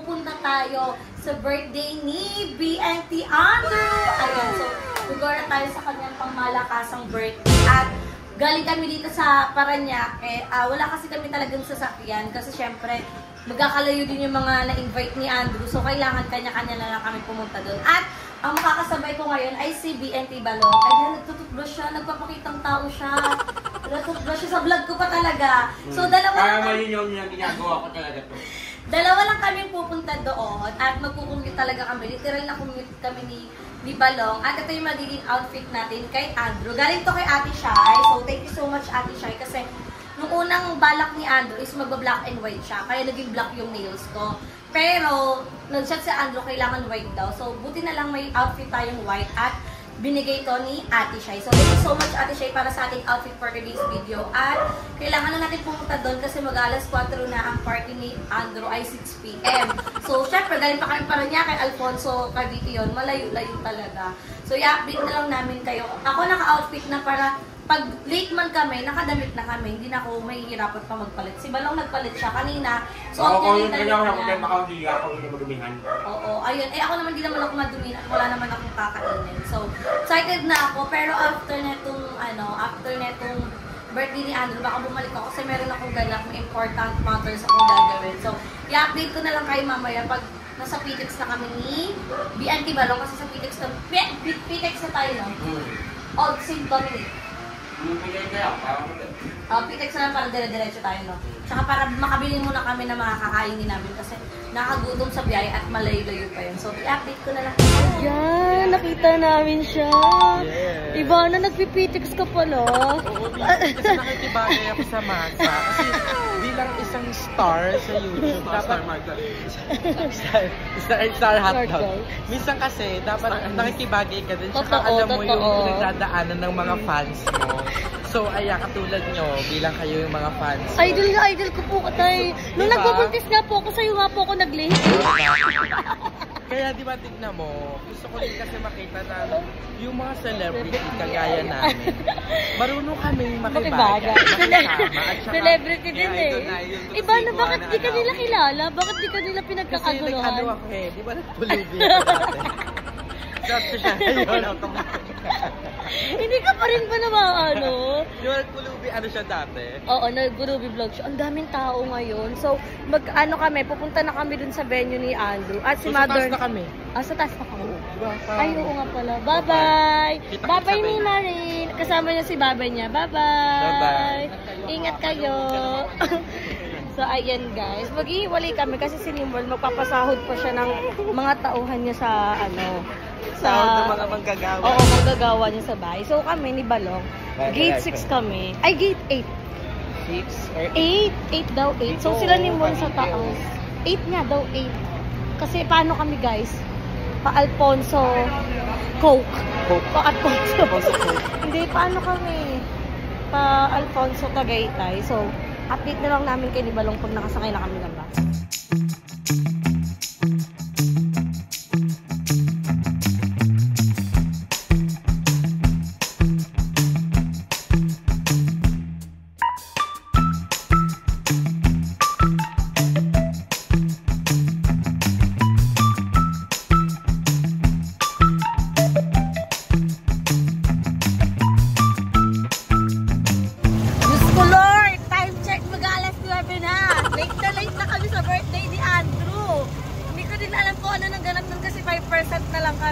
pupunta tayo sa birthday ni BNT Andrew. Ayan, so siguro tayo sa kanyang pangmalakasang birthday. At galing kami dito sa Parañaque. Wala kasi kami talagang sasakyan kasi syempre magkakalayo din yung mga na-invite ni Andrew. So kailangan kanya-kanya na lang kami pumunta doon. At ang makakasabay ko ngayon ay si BNT Balong. Ayan, nagtututbrush siya, nagpapakitang tao siya. Nagtututbrush siya sa vlog ko pa talaga. So dalawa para malinaw niya ginagawa ko talaga to. Dalawa lang kami pupunta doon at magkukumute talaga kami. Literal na commute kami ni Balong. At ito yung magiging outfit natin kay Andrew. Galing to kay Ate Shai. So thank you so much Ate Shai kasi nung unang balak ni Andrew is magba-black and white siya. Kaya naging black yung nails ko. Pero nag-chat si Andrew kailangan white daw. So buti na lang may outfit tayong white at binigay to ni Ate Shai. So thank you so much Ate Shai para sa ating outfit for today's video. At kailangan na natin pumunta doon kasi mag-alas 4 na ang party ni Andrew ay 6 PM. So syempre galing pa kami Parañaque kay Alfonso Cavite yun. Malayo-layo talaga. So i-update na lang namin kayo. Ako naka-outfit na para pag late man kami, nakadamit na kami, hindi na ako mahihirapan pa magpalit. Si Balong nagpalit siya kanina. So ako yung kanya ako hindi ako yung madumihan. Oo, ayun. Ako naman di naman ako madumi at wala naman akong kakainin. So, excited na ako. Pero after netong birthday ni Andrew, baka bumalik ako kasi meron akong ganap, may important matters akong gagawin. So, i-update ko na lang kayo mamaya pag nasa PTEX na kami ni BNT Balong kasi sa PTEX na tayo, no? Old St. Dominic. PTEX na lang para dire-diretso tayo, no? Tsaka para makabili muna kami ng mga kakainin namin kasi nakagutom sa biyahe at malayo-layo pa yun. So, i-update ko na lang. Ayan, nakita namin siya. Yeah. Iba na, nagpipitex ka pala. Oo, kasi nakikibagay ako sa masa. Kasi bilang isang star sa YouTube, dapat star hotdog. Minsan kasi, dapat nakikibagay ka din. Tsaka alam mo yung pinagdadaanan ng mga fans mo. So, ayan, katulad nyo, bilang kayo yung mga fans. Idol na idol ko po katay. Nung diba? Nagbabuntis nga po ako, sa'yo nga po ako nag-link. Kaya di ba tignan mo, gusto ko din kasi makita na yung mga celebrity kagaya namin. Marunong kami makibagay. Celebrity din eh. Iba na, bakit di ka nila kilala? Bakit di ka nila pinagkakaguluhan? Kasi nag-ano ako eh, di ba nagpulubi ako dati? Dati siya ngayon, automatic. Hindi ka pa rin ba naman ano? Di ba nagpulubi ano siya dati? Oo, nag-Gurubi vlog siya. Ang daming tao ngayon. So, ano kami, pupunta na kami dun sa venue ni Andrew. At si Mother... Sa taas na kami. Sa taas na kami. Diba? Ay, oo nga pala. Bye-bye! Bye-bye ni Marin! Kasama niya si babay niya. Bye-bye! Ingat kayo! So, ayan guys. Mag-iwalay kami kasi si Nimble magpapasahod pa siya ng mga tauhan niya sa sa mga manggagawa. Oo, manggagawa niya sa bahay. So, kami ni Balong, gate 6 kami. Ay, gate 8. 6 or 8? 8 daw, 8. So, sila ni Mon sa taas. 8 nga daw, 8. Kasi paano kami guys? Pa-Alfonso Coke. Pa-Alfonso Coke. Hindi, paano kami? Pa-Alfonso Tagaytay. So, update na lang namin kay ni Balong pag nakasakay na kami ng bus.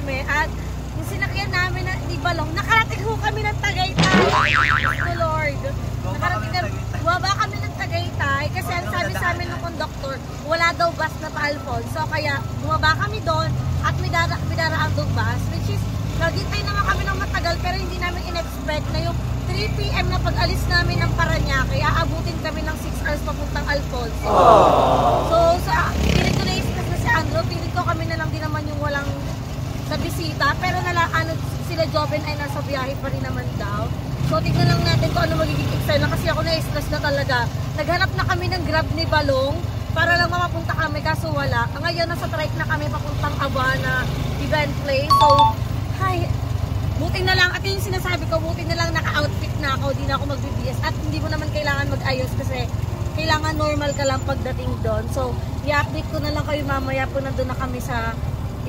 At yung sinakyan namin ni Balong, nakarating ho kami ng Tagaytay. Oh Lord. Nakarating na, bumaba kami ng Tagaytay kasi ang sabi sa amin ng conductor, wala daw bus na pa-Alfonso. Kaya bumaba kami doon at may daraan daw bus, which is, naghintay naman kami ng matagal pero hindi namin in-expect na yung 3 PM na pag-alis namin ng Parañaque, kaya abutin kami ng 6 hours papuntang Alfonso. So, pilit ko na si Andrew, pilit ko kami na lang din naman yung walang sa bisita, pero ano, sila Joven ay nasa biyahe pa rin naman daw. So, tignan lang natin kung ano magiging eksena kasi ako na-stress na talaga. Naghanap na kami ng Grab ni Balong para lang mapapunta kami kaso wala. Ngayon, nasa trike na kami papuntang Abana event place. So, hi. Buti na lang, at yung sinasabi ko, buti na lang naka-outfit na ako, di na ako mag-BBS. At hindi mo naman kailangan mag-ayos kasi kailangan normal ka lang pagdating doon. So, i-update ko na lang kayo mamaya po nandun na kami sa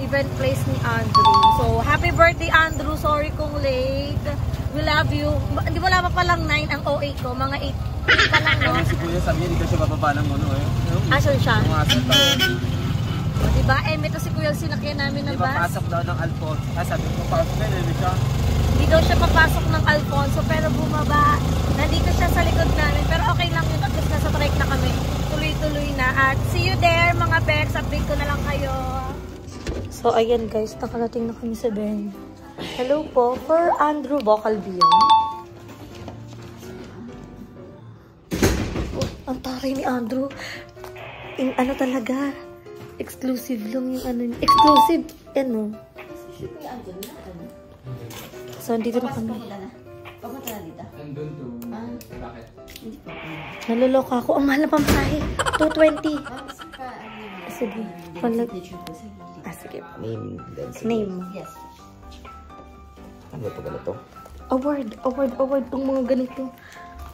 event place ni Andrew. So, happy birthday Andrew. Sorry kung late. We love you. Hindi wala pa palang 9 ang OA ko. Mga 8 pa lang, no? Si Kuya sabi niya, hindi ka siya bababa ng ano eh. Asan siya? Pumasok daw. O, diba? Ito si Kuya sinakyan namin ng Di ba bus. pasok daw ng Alfonso? Sabi ko, pasok na yun, siya. Hindi daw siya papasok ng Alfonso pero bumaba. Nandito siya sa likod namin. Pero okay lang yun. At least nasa trike na kami. Tuloy-tuloy na. At see you there mga Bex. Update ko na lang kayo. So ayan guys. Nakarating na kami sa Ben. Hello po. For Andrew Vocal Beyond. Oh, ang taray ni Andrew. Ano talaga? Exclusive lang yung ano. Exclusive. Ano? So, dito na kami. Papunta na dito. Nandun to. Bakit? Naluloka ako. Ang mahal na pamasahe. 220. Sige. Sige. Name. Yes. Ano ito ganito? Award. Itong mga ganito.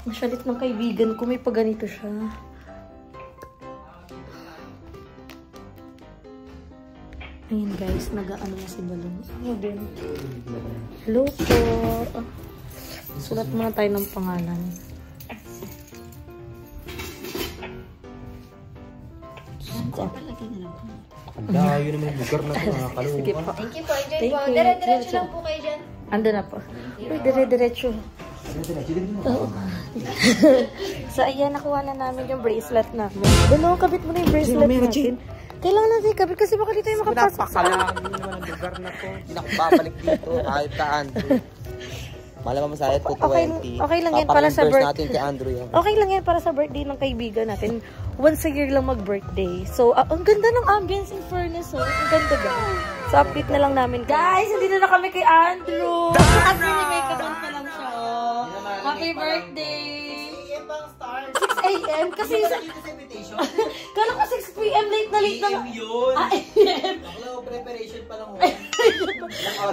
Masyalit ng kaibigan ko. May paganito siya. Ayan guys, nag-ano na si Balong. Hello po. Sulat muna tayo ng pangalan. Ang layo naman yung lugar na ito, nakakaluwa. Sige po. Thank you po. Enjoy Thank po. you. Dire-diretso lang po kayo dyan. Ando na po. Uy, dire-diretso. Oo. So, ayan, nakuha na namin yung bracelet namin. Balong, kabit mo na yung bracelet natin. Kailangan natin kabit kasi baka di tayo makapasok sa Napakalayo naman ang lugar na ito. Hindi na ako babalik dito kahit ka Andrew. Malamang masayat ko 20. Okay lang yan para sa birthday. natin kay Andrew yan. Okay lang yan para sa birthday ng kaibigan natin. Once a year lang mag-birthday. So, ang ganda ng ambience in fairness, oh. Ang ganda ba? So, update na lang namin. Guys, hindi na kami kay Andrew. Andrew, may makeup on pa lang siya, oh. Happy birthday! 6 a.m. Kasi kala ko 6 p.m. late na. yun. AM. Preparation pa lang.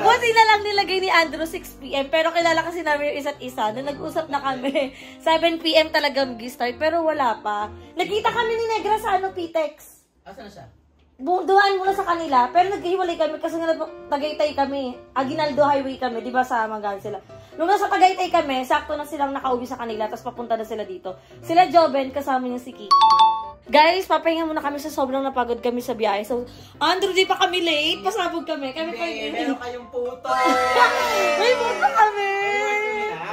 Buti na lang nilagay ni Andrew 6 p.m. Pero kilala kasi namin yung isa't isa. Nung nag-usap na kami, 7 p.m. talaga mag-start. Pero wala pa. Nagkita kami ni Negra sa Pitex. Asan na siya? Dumaan muna sa kanila. Pero naghiwalay kami kasi nga Tagaytay kami. Aguinaldo Highway kami. Di ba sa Magan sila? Nung nasa Tagaytay kami, sakto na silang nakauwi sa kanila. Tapos papunta na sila dito. Sila Joven, kasama niya si Kiki. Guys, papahinga muna kami sa sobrang napagod kami sa biyahe. So, Andrew, di pa kami late. Pasabog kami. Kami pa Meron kayong puto. May puto kami.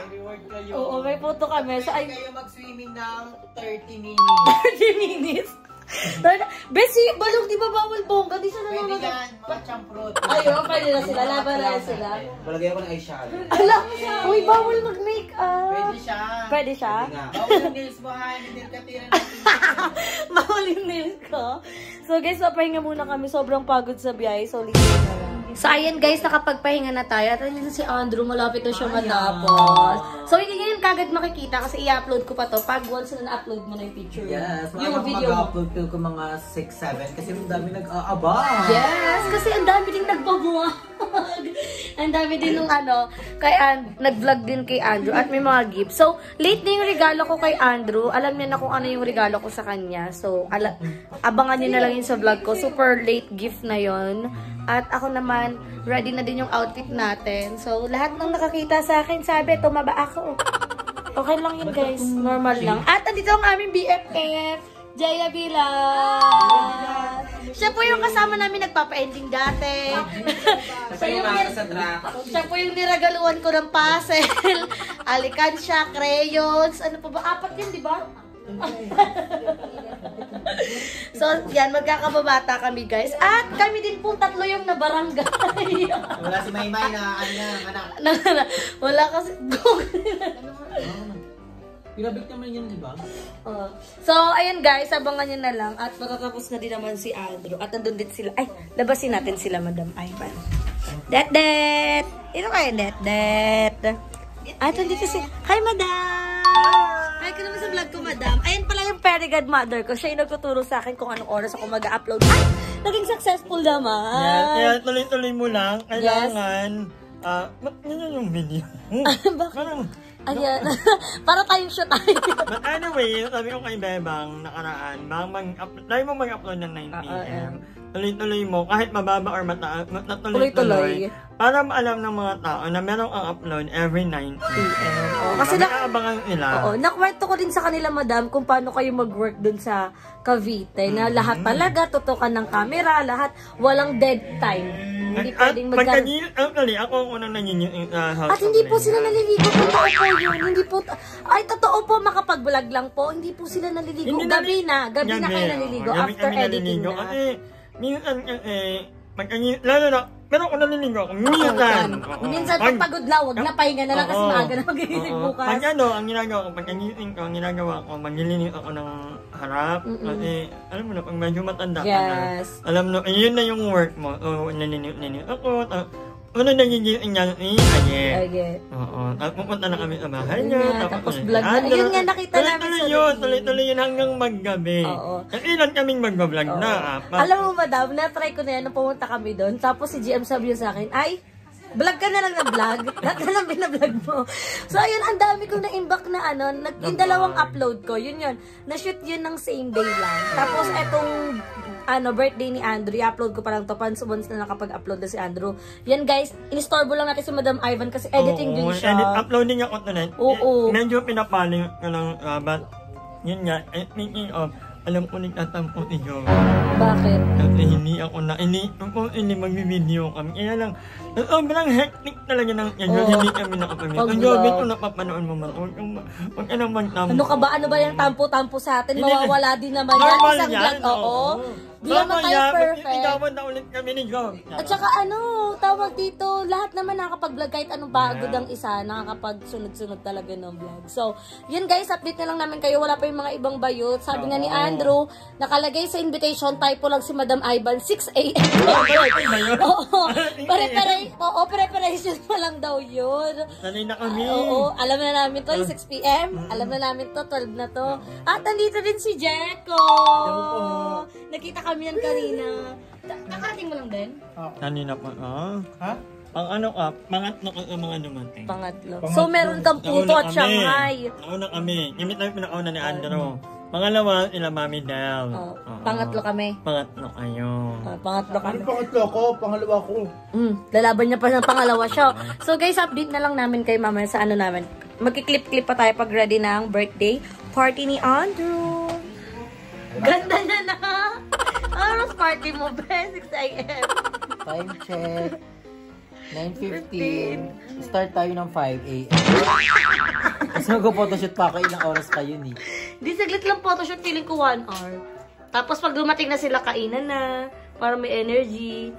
Reward kayo. Oo, may puto kami. So, ay, Kayo mag-swimming ng 30 minutes. 30 minutes. Besi, Balong, di ba bawal bongga? Di siya Pwede nanonood. yan, mga champrot. Ayun, pwede na sila. Laban na sila. Malagay ako ng eyeshadow. Alam mo siya. Uy, bawal mag-makeup. Pwede siya. Pwede siya? Bawal yung nails mo ha, hindi din katira natin. Bawal yung nails ko. So guys, papahinga muna kami. Sobrang pagod sa biyahe. So, libre na lang. So, ayan guys, nakapagpahinga na tayo. At ayun si Andrew, malapit na siya matapos. So, hindi ngayon kagad makikita kasi i-upload ko pa to pag once na na-upload mo na yung picture. Yes, yung video mo. mag-upload ko mga 6-7 kasi ang dami nag-aabang. Yes, kasi ang dami din nagbabuwag. Ang dami din nung kay nag-vlog din kay Andrew at may mga gifts. So, late na yung regalo ko kay Andrew. Alam niya na kung ano yung regalo ko sa kanya. So, abangan niyo na lang yun sa vlog ko. Super late gift na yon. At ako naman, ready na din yung outfit natin. So, lahat ng nakakita sa akin, sabi, tumaba ako. Okay lang yun, guys. Normal lang. At andito ang aming BFF, Jaya Bilan. Siya po yung kasama namin nagpapa-ending dati. Siya po yung niragaluan ko ng puzzle. Alikansya, crayons. Ano pa ba? 4 yun, di ba? So, yan, magkakababata kami, guys. At kami din po 3 yung nabarangay. Wala si Maymay na anak. Wala kasi. Pinabik naman yun, di ba? So, ayan guys, abangan nyo na lang. At matatapos na din naman si Andrew. At nandun din sila. Ay, labasin natin sila, Madam Ivan. Det! Ito kayo, Det! At dito si... Hi, madam! Hi ka naman sa vlog ko, madam. Ayan pala yung fairy godmother ko. Siya yung nagtuturo sa akin kung anong oras ako mag-upload. Ay! Naging successful naman! Yes, kaya tuloy-tuloy mo lang. Kailangan... yun yung video. Bakit? Ayan. Para tayong shoot tayo. But anyway, sabi ko kay Bebang nakaraan, try mo mag-upload ng 9 p.m. Tuloy-tuloy mo, kahit mababa or mataas, tuloy-tuloy. Para maalam ng mga tao na merong ang upload every 9 p.m. Kasi nakaabangan nila. Oo, nakwento ko din sa kanila, madam, kung paano kayo mag-work dun sa Cavite. Na lahat talaga, tutukan ng camera, lahat, walang dead time. Hindi pwedeng Actually, ako ang unang nanginginig sa house. At hindi po sila naliligo. Totoo po yun. Hindi po, ay, totoo po, makapag-vlog lang po. Hindi po sila naliligo. Gabi na kayo naliligo. After editing na. Kasi, minsan, lalo na, pero ako naliligo ako. Minsan. Minsan, pag pagod na, wag na pahinga na lang kasi maaga na magigising bukas. Pag ang ginagawa ko, pag nagising ko, ang ginagawa ko, maglilinis ako ng harap. Kasi, alam mo na, pag medyo matanda ka na, alam mo, yun na yung work mo. Nalilinis ako. Ano nagigising niya? Aye. Oo. Tapos pupunta na kami sa bahay niya. Tapos vlog na. Yun nga, nakita namin sa tuloy-tuloy yun hanggang maggabi. Kasi ilan kaming mag-vlog na. Alam mo, madam, na-try ko na yan nung pumunta kami doon. Tapos si GM sabi yun sa akin, ay, vlog ka na lang na vlog. Lahat na lang binablog mo. So, ayun, ang dami kong na-imbak na yung dalawang upload ko. Yun. Na-shoot yun ng same day lang. Tapos, etong birthday ni Andrew, i-upload ko pa lang to. Once na nakapag-upload na si Andrew. Yan, guys, inistorbo lang natin si Madam Ivan kasi editing din siya. Uploading ako tonight. Oo. Medyo pinapaling ko lang, but, yun nga, thinking of, alam ko nagtatampo si Joe. Bakit? Kasi hindi ako hindi mag-video kami. Kaya lang, sobrang hectic talaga ng hindi kami nakapag-video. Ang Joe, ito napapanood mo man. Huwag ka naman tampo. Ano ka ba? Ano ba yung tampo-tampo sa atin? Mawawala din naman yan. Isang vlog, oo. Di naman tayo perfect. Ikawan na ulit kami ni Joe. At saka tawag dito, lahat naman nakakapag-vlog kahit anong bago ng isa, nakakapag-sunod-sunod talaga ng vlog. So, yun guys, update na lang namin kayo. Wala pa yung mga ibang bayot. Sabi nga ni Andrew, nakalagay sa invitation, typo lang si Madam Ivan, 6 a.m. Oo, preparation pa lang daw yun. Sanay na kami. Oo, alam na namin to, 6 p.m. Alam na namin to, 12 na to. At nandito din si Jeko. Nakita kami yan kanina. Nakarating mo lang din? Kanina pa. Ha? Pangatlo ka sa mga dumating. Pangatlo. So, meron kang puto at Shanghai. Nauna kami. Kami tayo pinakauna ni Andrew. Pangalawa, sila Mami Del. Pangatlo kami. Pangatlo kayo. Pangatlo kami. Pangatlo ako, pangalawa ko. Lalaban niya pa ng pangalawa siya. So, guys, update na lang namin kay Mama sa namin. Magkiklip-clip pa tayo pag ready ng birthday party ni Andrew. Ganda niya na. Anong party mo, Ben? 6 a.m. Time check. 9:15. Start tayo ng 5 a.m. Kasi mag-photoshoot pa ako, ilang oras kayo ni. Di saglit lang photoshoot, feeling ko 1 hour. Tapos pag dumating na sila, kainan na. Para may energy.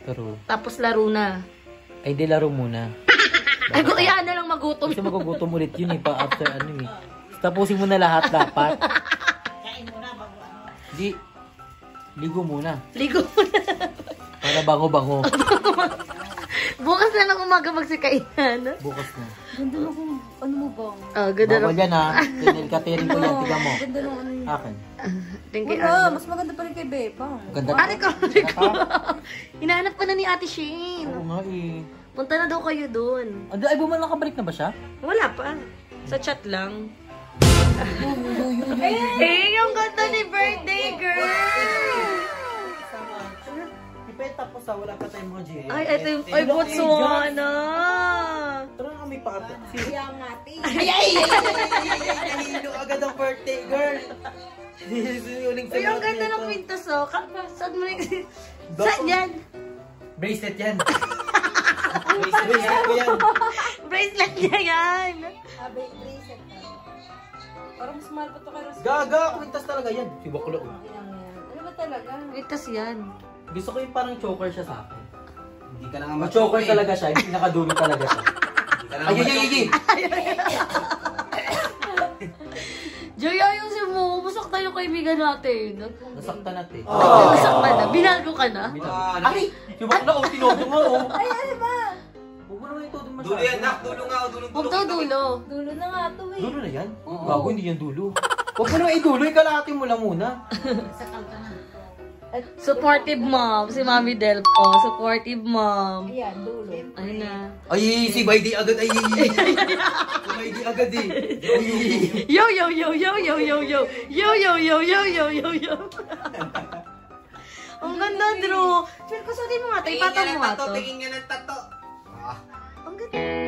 Pero, tapos laro na. ay di laro muna. Ay, kaya na lang magutom. Kasi magugutom ulit yun pa after Tapusin mo na lahat dapat. Di, ligo muna. Ligo muna. Para bango-bango. Bukas na lang umaga magsikainan. Bukas na. Ganda na kung ano mo ba? Ganda na. Bawal yan ha. Tinil catering ko yan. Tiga mo. Ganda na ano yun. Akin. Mas maganda pa rin kay Bepa. Ganda. Ari ko. Hinahanap ka na ni Ate Shane. Oo nga eh. Punta na daw kayo dun. Ay, nakabalik na ba siya? Wala pa. Sa chat lang. Yung ganda ni birthday girl! Tapos wala pa tayong mga GA. Ay, ito yung, ay, Botswana! Tara na kami pa ito. Siyang natin. Nahilo agad ang birthday girl. Ay, ang ganda ng pintas, oh. Saan mo yung... Saan yan? Bracelet yan. Bracelet ko yan. Bracelet niya yan. Bracelet ka. Parang mas mahal pa ito kayo. Gaga, kwintas talaga yan. Si Bakula. Ano ba talaga? Pintas yan. Gusto ko yung parang choker siya sa akin. Hindi ka na nga choker talaga siya. Yung pinakadulo talaga siya. Ay. Joy, ayusin mo. Masak tayo kaibigan natin. Nasaktan natin. Nasaktan na. Binago ka na? Ay! Si Bakula, tinodo mo. Ay, ano ba? Huwag mo naman ito masyado. Dulo yan, nak. Dulo nga. Dulo. Huwag daw dulo. Dulo na nga to eh. Dulo na yan? Oo. Bago, hindi yan dulo. Huwag mo naman idulo. Ikalahati mo lang muna. Sakal ka na. Supportive mom, si Mami Del. Oh, supportive mom. Ayan, dulo. Ayun na. Ay, si Baidi agad. Ay, si Baidi agad eh. Yo, yo, yo, yo, yo, yo, yo. Yo, yo, yo, yo, yo, yo, yo. Ang ganda, Drew. Feel ko, sulit mo nga ito. Ipatang mo nga ito. Tingin nga ng tato. Ang ganda.